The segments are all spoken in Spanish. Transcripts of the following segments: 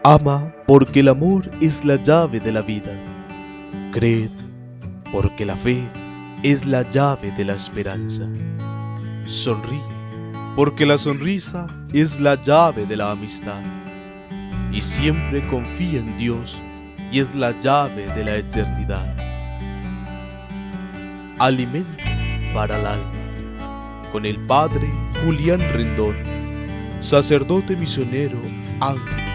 Ama porque el amor es la llave de la vida. Creed porque la fe es la llave de la esperanza. Sonríe porque la sonrisa es la llave de la amistad. Y siempre confía en Dios y es la llave de la eternidad. Alimento para el alma con el Padre Julián Rendón, sacerdote misionero anglicano.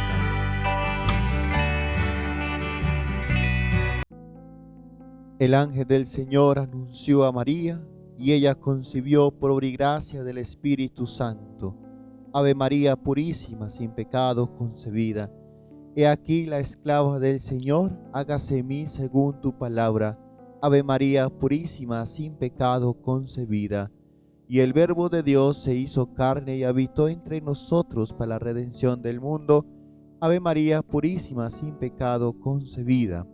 El ángel del Señor anunció a María, y ella concibió por obra y gracia del Espíritu Santo. Ave María purísima, sin pecado concebida. He aquí la esclava del Señor, hágase en mí según tu palabra. Ave María purísima, sin pecado concebida. Y el Verbo de Dios se hizo carne y habitó entre nosotros para la redención del mundo. Ave María purísima, sin pecado concebida.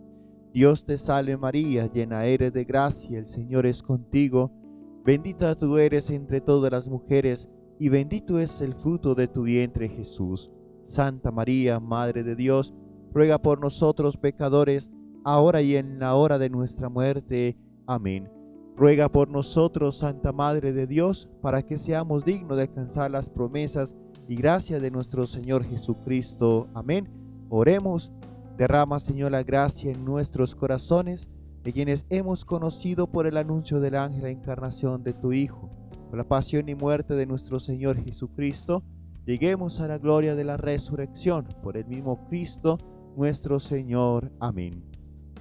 Dios te salve María, llena eres de gracia, el Señor es contigo. Bendita tú eres entre todas las mujeres, y bendito es el fruto de tu vientre Jesús. Santa María, Madre de Dios, ruega por nosotros pecadores, ahora y en la hora de nuestra muerte. Amén. Ruega por nosotros, Santa Madre de Dios, para que seamos dignos de alcanzar las promesas y gracias de nuestro Señor Jesucristo. Amén. Oremos. Derrama, Señor, la gracia en nuestros corazones, de quienes hemos conocido por el anuncio del ángel la encarnación de tu Hijo, por la pasión y muerte de nuestro Señor Jesucristo, lleguemos a la gloria de la resurrección, por el mismo Cristo nuestro Señor. Amén.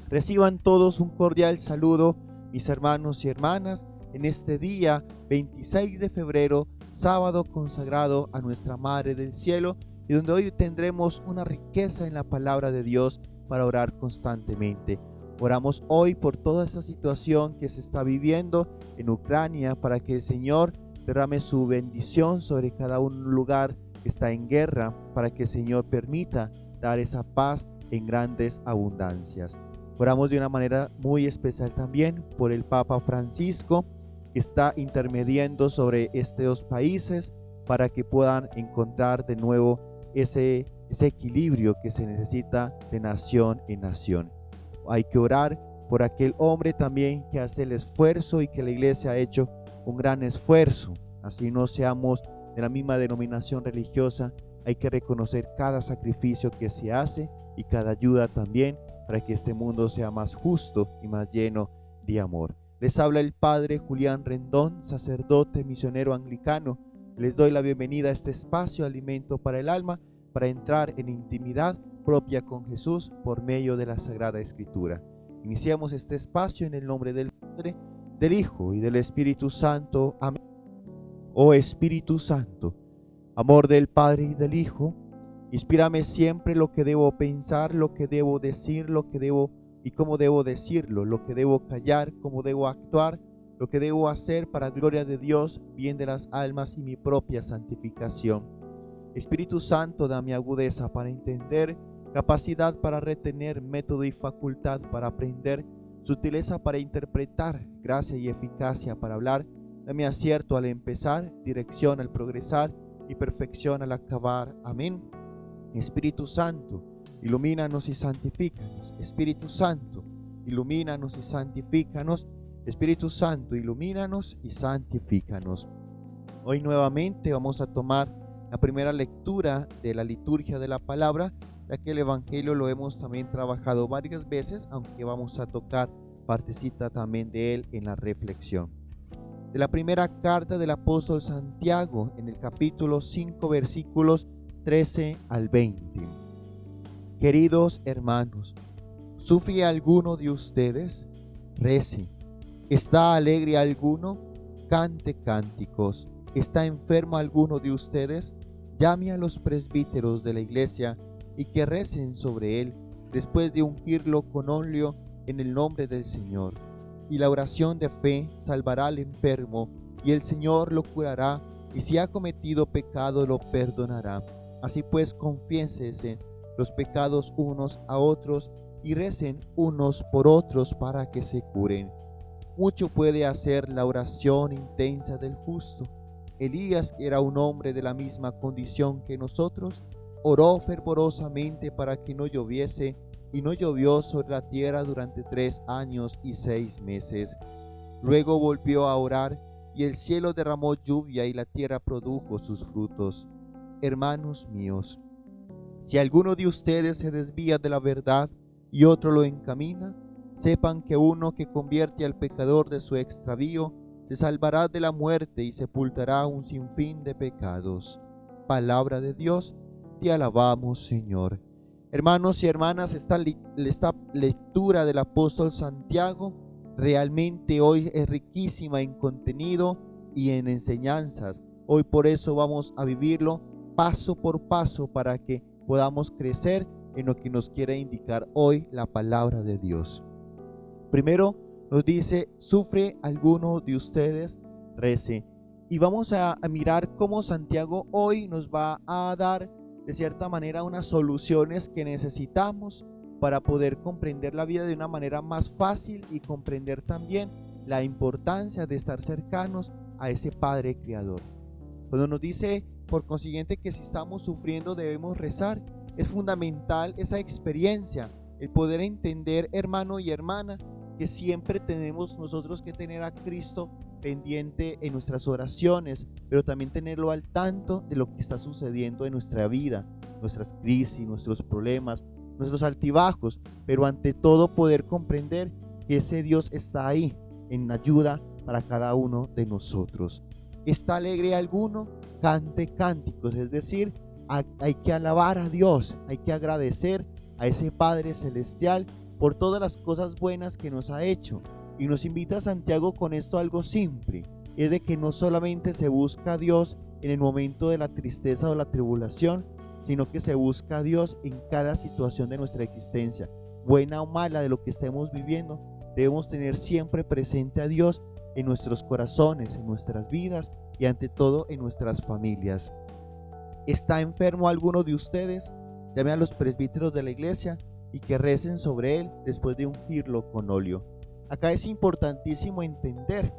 Reciban todos un cordial saludo, mis hermanos y hermanas, en este día 26 de febrero, sábado consagrado a nuestra Madre del Cielo, y donde hoy tendremos una riqueza en la palabra de Dios para orar constantemente. Oramos hoy por toda esa situación que se está viviendo en Ucrania, para que el Señor derrame su bendición sobre cada un lugar que está en guerra, para que el Señor permita dar esa paz en grandes abundancias. Oramos de una manera muy especial también por el Papa Francisco, que está intermediando sobre estos países para que puedan encontrar de nuevo ese equilibrio que se necesita de nación en nación. Hay que orar por aquel hombre también que hace el esfuerzo y que la iglesia ha hecho un gran esfuerzo. Así no seamos de la misma denominación religiosa, hay que reconocer cada sacrificio que se hace y cada ayuda también para que este mundo sea más justo y más lleno de amor. Les habla el Padre Julián Rendón, sacerdote misionero anglicano. Les doy la bienvenida a este espacio Alimento para el Alma, para entrar en intimidad propia con Jesús por medio de la Sagrada Escritura. Iniciamos este espacio en el nombre del Padre, del Hijo y del Espíritu Santo. Amén. Oh Espíritu Santo, amor del Padre y del Hijo, inspírame siempre lo que debo pensar, lo que debo decir, lo que debo y cómo debo decirlo, lo que debo callar, cómo debo actuar, lo que debo hacer para gloria de Dios, bien de las almas y mi propia santificación. Espíritu Santo, dame agudeza para entender, capacidad para retener, método y facultad para aprender, sutileza para interpretar, gracia y eficacia para hablar. Dame acierto al empezar, dirección al progresar y perfección al acabar. Amén. Espíritu Santo, ilumínanos y santifícanos. Espíritu Santo, ilumínanos y santifícanos. Espíritu Santo, ilumínanos y santifícanos. Hoy nuevamente vamos a tomar la primera lectura de la liturgia de la palabra, ya que el Evangelio lo hemos también trabajado varias veces, aunque vamos a tocar partecita también de él en la reflexión. De la primera carta del apóstol Santiago, en el capítulo 5, versículos 13 al 20. Queridos hermanos, ¿sufre alguno de ustedes? Rece. ¿Está alegre alguno? Cante cánticos. ¿Está enfermo alguno de ustedes? Llame a los presbíteros de la iglesia y que recen sobre él, después de ungirlo con óleo en el nombre del Señor. Y la oración de fe salvará al enfermo, y el Señor lo curará, y si ha cometido pecado lo perdonará. Así pues, confiésense los pecados unos a otros y recen unos por otros para que se curen. Mucho puede hacer la oración intensa del justo. Elías, que era un hombre de la misma condición que nosotros, oró fervorosamente para que no lloviese, y no llovió sobre la tierra durante 3 años y 6 meses. Luego volvió a orar, y el cielo derramó lluvia y la tierra produjo sus frutos. Hermanos míos, si alguno de ustedes se desvía de la verdad y otro lo encamina, sepan que uno que convierte al pecador de su extravío se salvará de la muerte y sepultará un sinfín de pecados. Palabra de Dios, te alabamos, Señor. Hermanos y hermanas, esta lectura del apóstol Santiago realmente hoy es riquísima en contenido y en enseñanzas. Hoy por eso vamos a vivirlo paso por paso para que podamos crecer en lo que nos quiere indicar hoy la palabra de Dios. Primero nos dice: ¿sufre alguno de ustedes? Rece. Y vamos a mirar cómo Santiago hoy nos va a dar de cierta manera unas soluciones que necesitamos para poder comprender la vida de una manera más fácil y comprender también la importancia de estar cercanos a ese Padre Creador. Cuando nos dice, por consiguiente, que si estamos sufriendo debemos rezar, es fundamental esa experiencia, el poder entender, hermano y hermana, que siempre tenemos nosotros que tener a Cristo pendiente en nuestras oraciones, pero también tenerlo al tanto de lo que está sucediendo en nuestra vida, nuestras crisis, nuestros problemas, nuestros altibajos, pero ante todo poder comprender que ese Dios está ahí en ayuda para cada uno de nosotros. ¿Está alegre alguno? Cante cánticos, es decir, hay que alabar a Dios, hay que agradecer a ese Padre Celestial por todas las cosas buenas que nos ha hecho. Y nos invita a Santiago con esto algo simple, es de que no solamente se busca a Dios en el momento de la tristeza o la tribulación, sino que se busca a Dios en cada situación de nuestra existencia, buena o mala de lo que estemos viviendo. Debemos tener siempre presente a Dios en nuestros corazones, en nuestras vidas y ante todo en nuestras familias. ¿Está enfermo alguno de ustedes? Llame a los presbíteros de la iglesia y que recen sobre él después de ungirlo con óleo. Acá es importantísimo entender,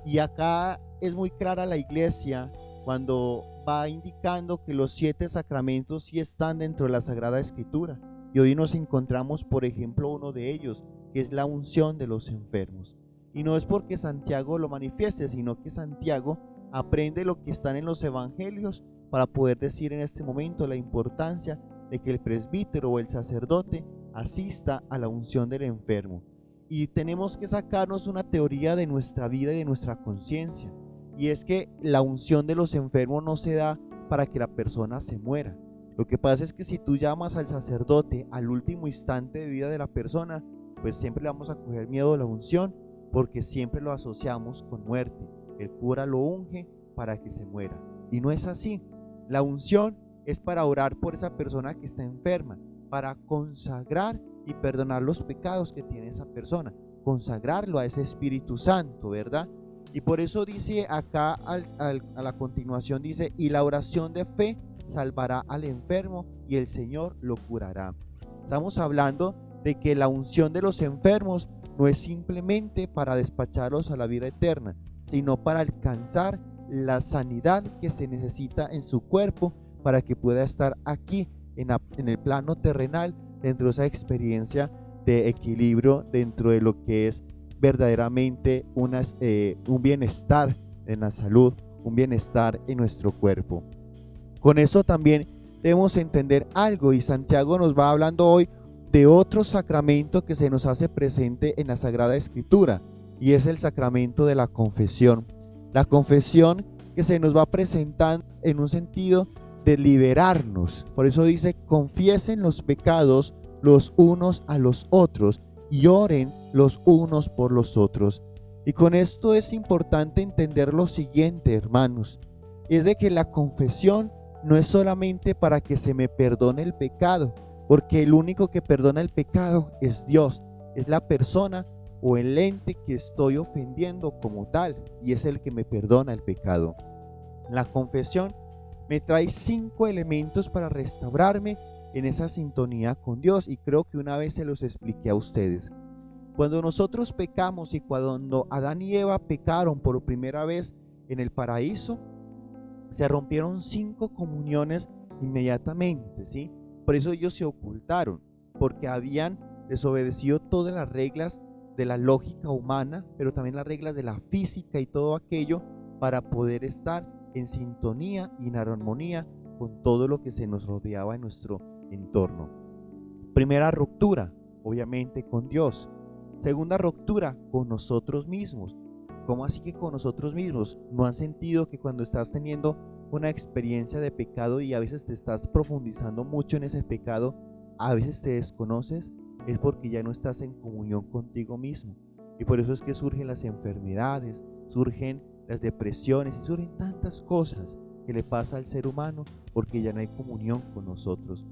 y acá es muy clara la iglesia cuando va indicando que los 7 sacramentos sí están dentro de la Sagrada Escritura, y hoy nos encontramos, por ejemplo, uno de ellos, que es la unción de los enfermos. Y no es porque Santiago lo manifieste, sino que Santiago aprende lo que están en los evangelios para poder decir en este momento la importancia de que el presbítero o el sacerdote asista a la unción del enfermo. Y tenemos que sacarnos una teoría de nuestra vida y de nuestra conciencia, y es que la unción de los enfermos no se da para que la persona se muera. Lo que pasa es que si tú llamas al sacerdote al último instante de vida de la persona, pues siempre le vamos a coger miedo a la unción, porque siempre lo asociamos con muerte. El cura lo unge para que se muera, y no es así. La unción es para orar por esa persona que está enferma, para consagrar y perdonar los pecados que tiene esa persona, consagrarlo a ese Espíritu Santo, ¿verdad? Y por eso dice acá a la continuación, dice: y la oración de fe salvará al enfermo y el Señor lo curará. Estamos hablando de que la unción de los enfermos no es simplemente para despacharlos a la vida eterna, sino para alcanzar la sanidad que se necesita en su cuerpo para que pueda estar aquí en el plano terrenal, dentro de esa experiencia de equilibrio, dentro de lo que es verdaderamente un bienestar en la salud, un bienestar en nuestro cuerpo. Con eso también debemos entender algo, y Santiago nos va hablando hoy de otro sacramento que se nos hace presente en la Sagrada Escritura, y es el sacramento de la confesión. La confesión que se nos va presentando en un sentido de liberarnos. Por eso dice: confiesen los pecados los unos a los otros y oren los unos por los otros. Y con esto es importante entender lo siguiente, hermanos, es de que la confesión no es solamente para que se me perdone el pecado, porque el único que perdona el pecado es Dios, es la persona o el ente que estoy ofendiendo como tal, y es el que me perdona el pecado. La confesión me trae 5 elementos para restaurarme en esa sintonía con Dios, y creo que una vez se los expliqué a ustedes. Cuando nosotros pecamos y cuando Adán y Eva pecaron por primera vez en el paraíso, se rompieron 5 comuniones inmediatamente, ¿sí? Por eso ellos se ocultaron, porque habían desobedecido todas las reglas de la lógica humana, pero también las reglas de la física y todo aquello para poder estar en sintonía y en armonía con todo lo que se nos rodeaba en nuestro entorno. Primera ruptura, obviamente con Dios. Segunda ruptura, con nosotros mismos. ¿Cómo así que con nosotros mismos? ¿No han sentido que cuando estás teniendo una experiencia de pecado y a veces te estás profundizando mucho en ese pecado, a veces te desconoces? Es porque ya no estás en comunión contigo mismo. Y por eso es que surgen las enfermedades, surgen las depresiones y surgen tantas cosas que le pasa al ser humano porque ya no hay comunión con nosotros.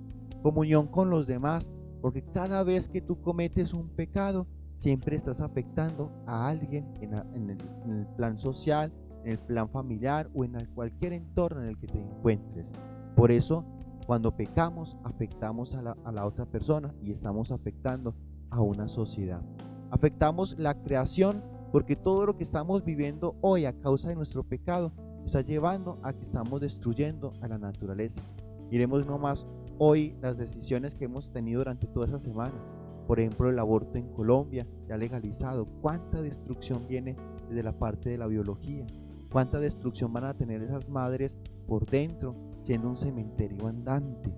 Comunión con los demás, porque cada vez que tú cometes un pecado, siempre estás afectando a alguien en el plan social, en el plan familiar o en cualquier entorno en el que te encuentres. Por eso, cuando pecamos, afectamos a la otra persona y estamos afectando a una sociedad. Afectamos la creación porque todo lo que estamos viviendo hoy a causa de nuestro pecado está llevando a que estamos destruyendo a la naturaleza. Miremos nomás hoy las decisiones que hemos tenido durante toda esa semana. Por ejemplo, el aborto en Colombia ya legalizado. ¿Cuánta destrucción viene desde la parte de la biología? ¿Cuánta destrucción van a tener esas madres por dentro siendo un cementerio andante?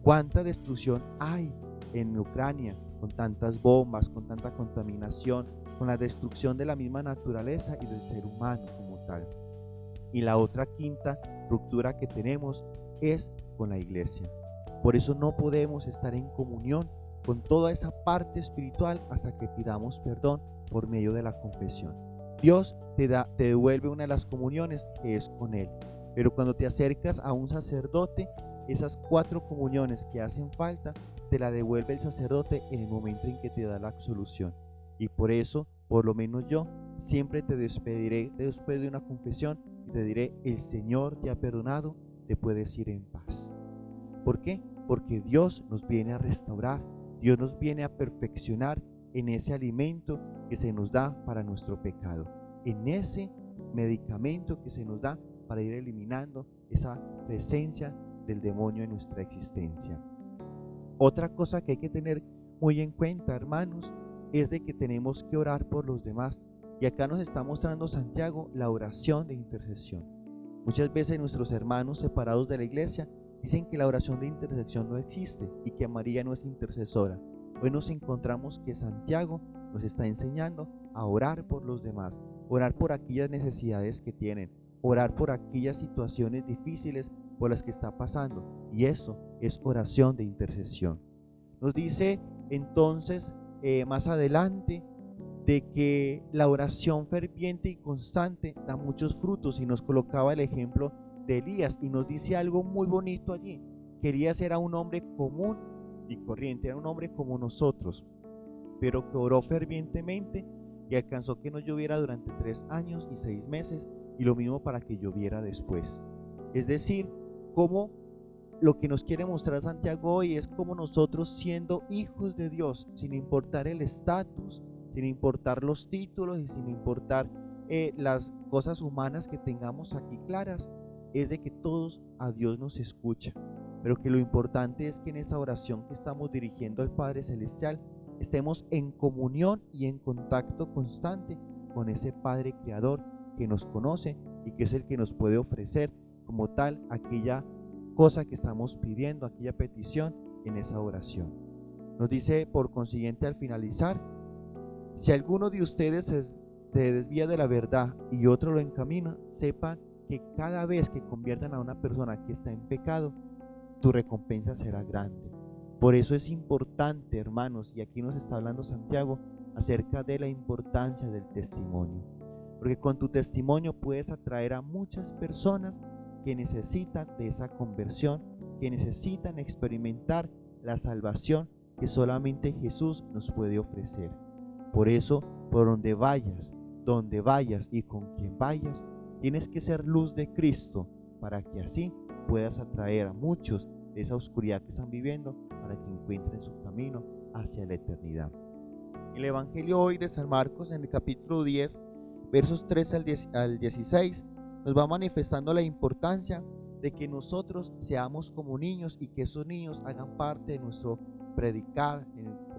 ¿Cuánta destrucción hay en Ucrania con tantas bombas, con tanta contaminación, con la destrucción de la misma naturaleza y del ser humano como tal? Y la otra quinta ruptura que tenemos es con la iglesia. Por eso no podemos estar en comunión con toda esa parte espiritual hasta que pidamos perdón por medio de la confesión. Dios te devuelve una de las comuniones que es con Él. Pero cuando te acercas a un sacerdote, esas 4 comuniones que hacen falta, te la devuelve el sacerdote en el momento en que te da la absolución. Y por eso, por lo menos yo, siempre te despediré después de una confesión y te diré: el Señor te ha perdonado, te puedes ir en paz. ¿Por qué? Porque Dios nos viene a restaurar, Dios nos viene a perfeccionar en ese alimento que se nos da para nuestro pecado, en ese medicamento que se nos da para ir eliminando esa presencia del demonio en nuestra existencia. Otra cosa que hay que tener muy en cuenta, hermanos, es de que tenemos que orar por los demás. Y acá nos está mostrando Santiago la oración de intercesión. Muchas veces nuestros hermanos separados de la iglesia dicen que la oración de intercesión no existe y que María no es intercesora. Hoy nos encontramos que Santiago nos está enseñando a orar por los demás, orar por aquellas necesidades que tienen, orar por aquellas situaciones difíciles por las que está pasando, y eso es oración de intercesión. Nos dice entonces más adelante de que la oración ferviente y constante da muchos frutos, y nos colocaba el ejemplo de Elías y nos dice algo muy bonito allí, que Elías era un hombre común y corriente, era un hombre como nosotros, pero que oró fervientemente y alcanzó que no lloviera durante 3 años y 6 meses, y lo mismo para que lloviera después. Es decir, como lo que nos quiere mostrar Santiago hoy es como nosotros, siendo hijos de Dios, sin importar el estatus, sin importar los títulos y sin importar las cosas humanas que tengamos aquí claras, es de que todos a Dios nos escucha, pero que lo importante es que en esa oración que estamos dirigiendo al Padre Celestial estemos en comunión y en contacto constante con ese Padre Creador que nos conoce y que es el que nos puede ofrecer como tal aquella cosa que estamos pidiendo, aquella petición en esa oración. Nos dice por consiguiente al finalizar: si alguno de ustedes se desvía de la verdad y otro lo encamina, sepan que cada vez que conviertan a una persona que está en pecado, tu recompensa será grande. Por eso es importante, hermanos, y aquí nos está hablando Santiago acerca de la importancia del testimonio, porque con tu testimonio puedes atraer a muchas personas que necesitan de esa conversión, que necesitan experimentar la salvación que solamente Jesús nos puede ofrecer. Por eso, por donde vayas y con quien vayas, tienes que ser luz de Cristo, para que así puedas atraer a muchos de esa oscuridad que están viviendo, para que encuentren su camino hacia la eternidad. El Evangelio hoy de San Marcos, en el capítulo 10, versos 3 al 16, nos va manifestando la importancia de que nosotros seamos como niños y que esos niños hagan parte de nuestro predicar,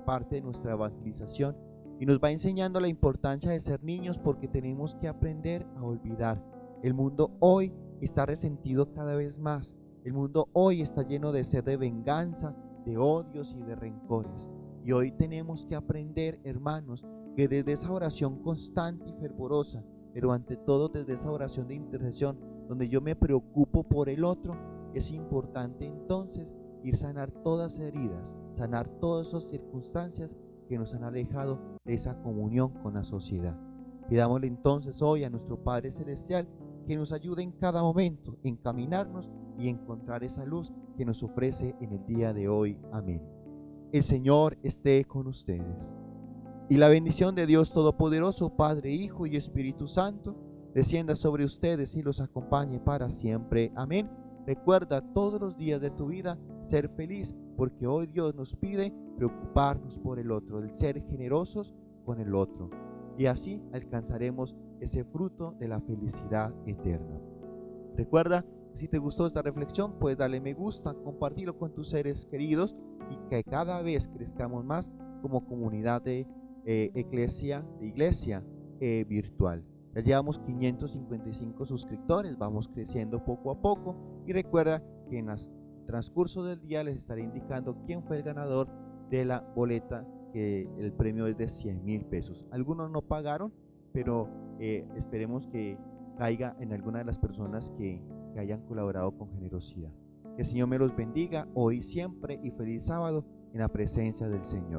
parte de nuestra evangelización. Y nos va enseñando la importancia de ser niños porque tenemos que aprender a olvidar. El mundo hoy está resentido cada vez más. El mundo hoy está lleno de sed de venganza, de odios y de rencores. Y hoy tenemos que aprender, hermanos, que desde esa oración constante y fervorosa, pero ante todo desde esa oración de intercesión, donde yo me preocupo por el otro, es importante entonces ir sanar todas esas heridas, sanar todas esas circunstancias que nos han alejado de esa comunión con la sociedad. Pidámosle entonces hoy a nuestro Padre Celestial que nos ayude en cada momento, en encaminarnos y encontrar esa luz que nos ofrece en el día de hoy. Amén. El Señor esté con ustedes. Y la bendición de Dios Todopoderoso, Padre, Hijo y Espíritu Santo, descienda sobre ustedes y los acompañe para siempre. Amén. Recuerda todos los días de tu vida ser feliz, porque hoy Dios nos pide preocuparnos por el otro, el ser generosos con el otro. Y así alcanzaremos ese fruto de la felicidad eterna. Recuerda que si te gustó esta reflexión, puedes darle me gusta, compartirlo con tus seres queridos y que cada vez crezcamos más como comunidad de iglesia virtual. Ya llevamos 555 suscriptores, vamos creciendo poco a poco y recuerda que en el transcurso del día les estaré indicando quién fue el ganador de la boleta, que el premio es de 100,000 pesos. Algunos no pagaron, pero esperemos que caiga en alguna de las personas que hayan colaborado con generosidad. Que el Señor me los bendiga hoy, siempre y feliz sábado en la presencia del Señor.